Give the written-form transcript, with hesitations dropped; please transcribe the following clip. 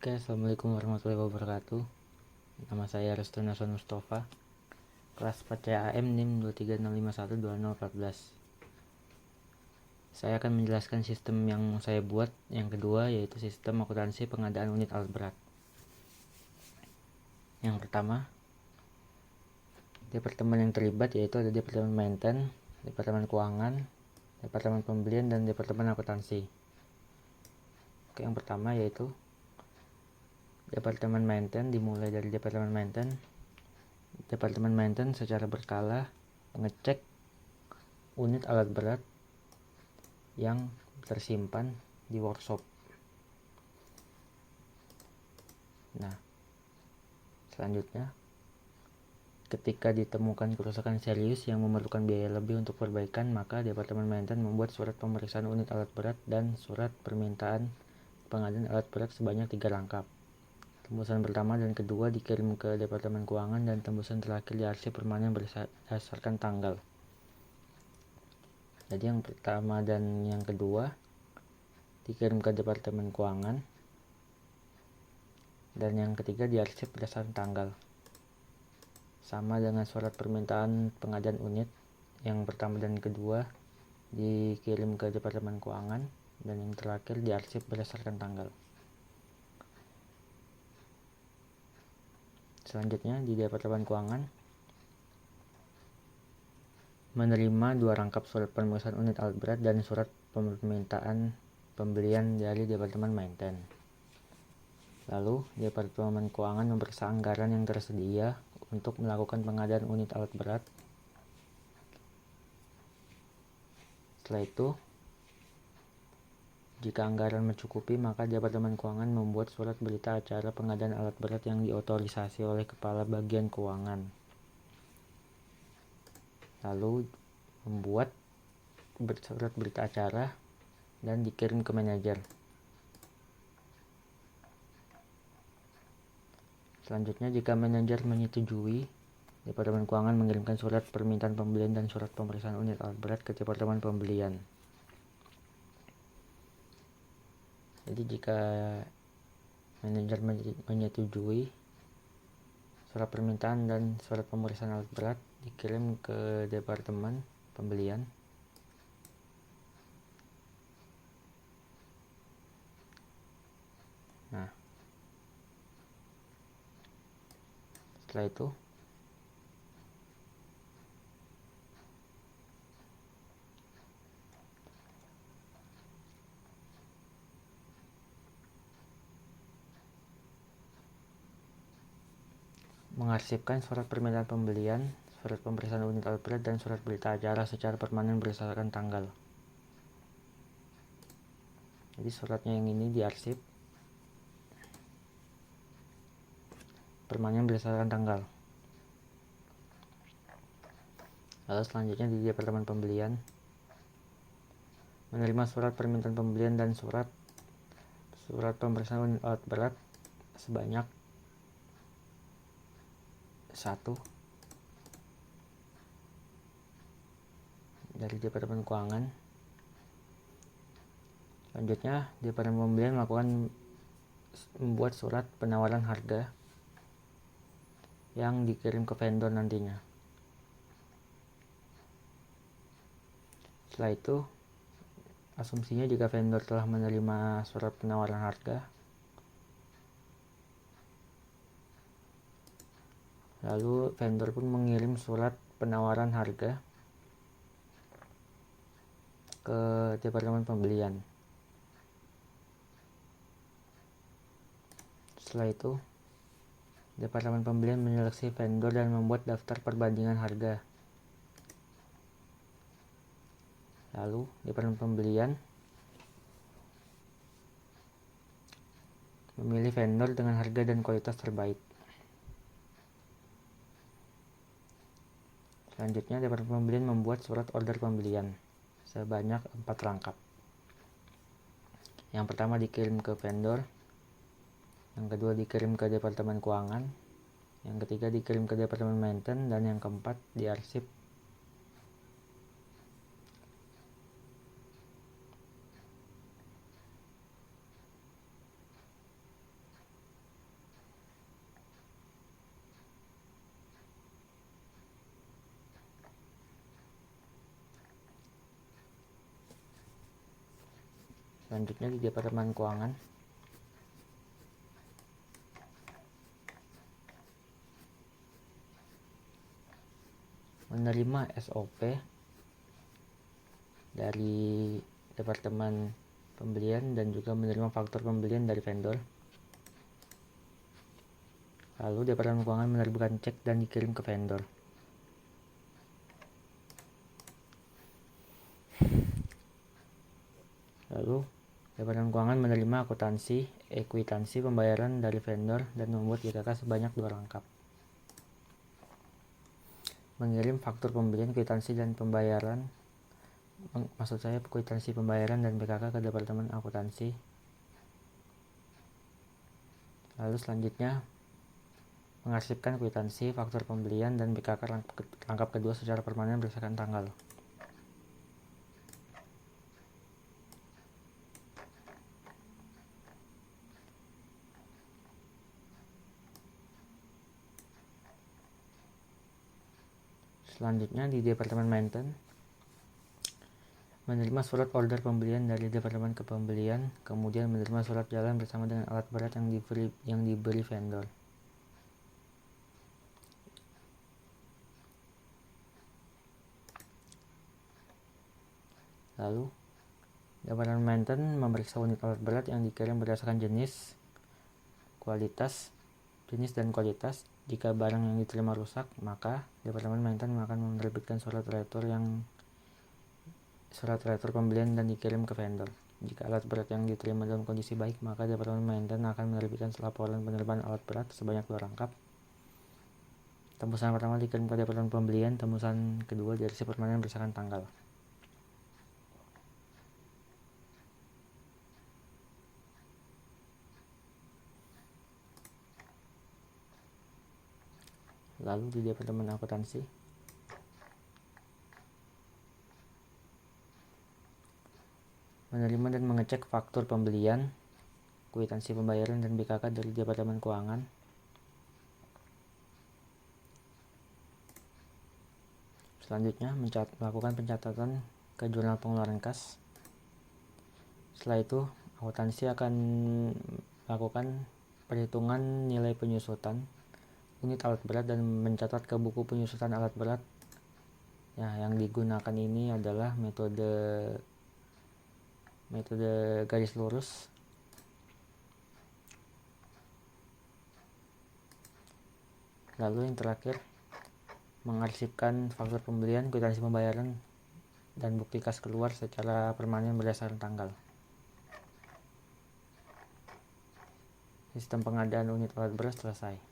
Oke, assalamualaikum warahmatullahi wabarakatuh. Nama saya Restu Nason Mustafa, kelas 4 CAM NIM 236512014. Saya akan menjelaskan sistem yang saya buat yang kedua, yaitu sistem akuntansi pengadaan unit alat berat. Yang pertama, departemen yang terlibat yaitu ada departemen maintenance, departemen keuangan, departemen pembelian, dan departemen akuntansi. Oke, yang pertama yaitu departemen maintenance. Dimulai dari departemen maintenance. Departemen maintenance secara berkala mengecek unit alat berat yang tersimpan di workshop. Nah, selanjutnya, ketika ditemukan kerusakan serius yang memerlukan biaya lebih untuk perbaikan, maka departemen maintenance membuat surat pemeriksaan unit alat berat dan surat permintaan pengadaan alat berat sebanyak 3 rangkap. Tembusan pertama dan kedua dikirim ke departemen keuangan dan tembusan terakhir diarsip permanen berdasarkan tanggal. Jadi yang pertama dan yang kedua dikirim ke departemen keuangan, dan yang ketiga diarsip berdasarkan tanggal. Sama dengan surat permintaan pengadaan unit, yang pertama dan kedua dikirim ke departemen keuangan, dan yang terakhir diarsip berdasarkan tanggal. Selanjutnya, di departemen keuangan menerima 2 rangkap surat pemeriksaan unit alat berat dan surat permintaan pembelian dari departemen maintenance. Lalu, departemen keuangan memeriksa anggaran yang tersedia untuk melakukan pengadaan unit alat berat. Setelah itu, jika anggaran mencukupi, maka departemen keuangan membuat surat berita acara pengadaan alat berat yang diotorisasi oleh kepala bagian keuangan. Lalu membuat surat berita acara dan dikirim ke manajer. Selanjutnya, jika manajer menyetujui, departemen keuangan mengirimkan surat permintaan pembelian dan surat pemeriksaan unit alat berat ke departemen pembelian. Jadi jika manajer menyetujui, surat permintaan dan surat pemeriksaan alat berat dikirim ke departemen pembelian. Nah, setelah itu mengarsipkan surat permintaan pembelian, surat pemeriksaan unit alat berat, dan surat berita acara secara permanen berdasarkan tanggal. Jadi suratnya yang ini diarsip permanen berdasarkan tanggal. Lalu selanjutnya di departemen pembelian menerima surat permintaan pembelian dan surat pemeriksaan unit alat berat sebanyak 1 dari departemen keuangan. Selanjutnya, departemen pembelian membuat surat penawaran harga yang dikirim ke vendor nantinya. Setelah itu, asumsinya jika vendor telah menerima surat penawaran harga, lalu vendor pun mengirim surat penawaran harga ke departemen pembelian. Setelah itu, departemen pembelian menyeleksi vendor dan membuat daftar perbandingan harga. Lalu, departemen pembelian memilih vendor dengan harga dan kualitas terbaik. Selanjutnya, departemen pembelian membuat surat order pembelian sebanyak 4 rangkap. Yang pertama dikirim ke vendor, yang kedua dikirim ke departemen keuangan, yang ketiga dikirim ke departemen maintenance, dan yang keempat diarsip Selanjutnya di Departemen Keuangan, menerima SOP dari Departemen Pembelian dan juga menerima faktur pembelian dari vendor. Lalu Departemen Keuangan menerbitkan cek dan dikirim ke vendor. Lalu Departemen Keuangan menerima akuntansi, ekuitansi pembayaran dari vendor dan membuat YKK sebanyak 2 rangkap. Mengirim faktur pembelian, kwitansi dan pembayaran, maksud saya kwitansi pembayaran dan BKK ke Departemen Akuntansi. Lalu selanjutnya mengarsipkan kwitansi, faktur pembelian dan BKK rangkap kedua secara permanen berdasarkan tanggal. Selanjutnya di Departemen Maintenance, menerima surat order pembelian dari Departemen Kepembelian, kemudian menerima surat jalan bersama dengan alat berat yang diberi vendor. Lalu Departemen Maintenance memeriksa unit alat berat yang dikirim berdasarkan jenis, dan kualitas. Jika barang yang diterima rusak, maka Departemen Maintenance akan menerbitkan surat retur pembelian dan dikirim ke vendor. Jika alat berat yang diterima dalam kondisi baik, maka Departemen Maintenance akan menerbitkan laporan penerbangan alat berat sebanyak 2 rangkap. Tembusan pertama dikirim ke Departemen Pembelian, tembusan kedua diarsip permanen berdasarkan tanggal. Lalu di Departemen Akuntansi, menerima dan mengecek faktur pembelian, kwitansi pembayaran dan BKK dari Departemen Keuangan. Selanjutnya melakukan pencatatan ke jurnal pengeluaran kas. Setelah itu akuntansi akan melakukan perhitungan nilai penyusutan unit alat berat dan mencatat ke buku penyusutan alat berat. Yang digunakan ini adalah metode garis lurus. Lalu yang terakhir, mengarsipkan faktur pembelian, kwitansi pembayaran dan bukti kas keluar secara permanen berdasarkan tanggal. Sistem pengadaan unit alat berat selesai.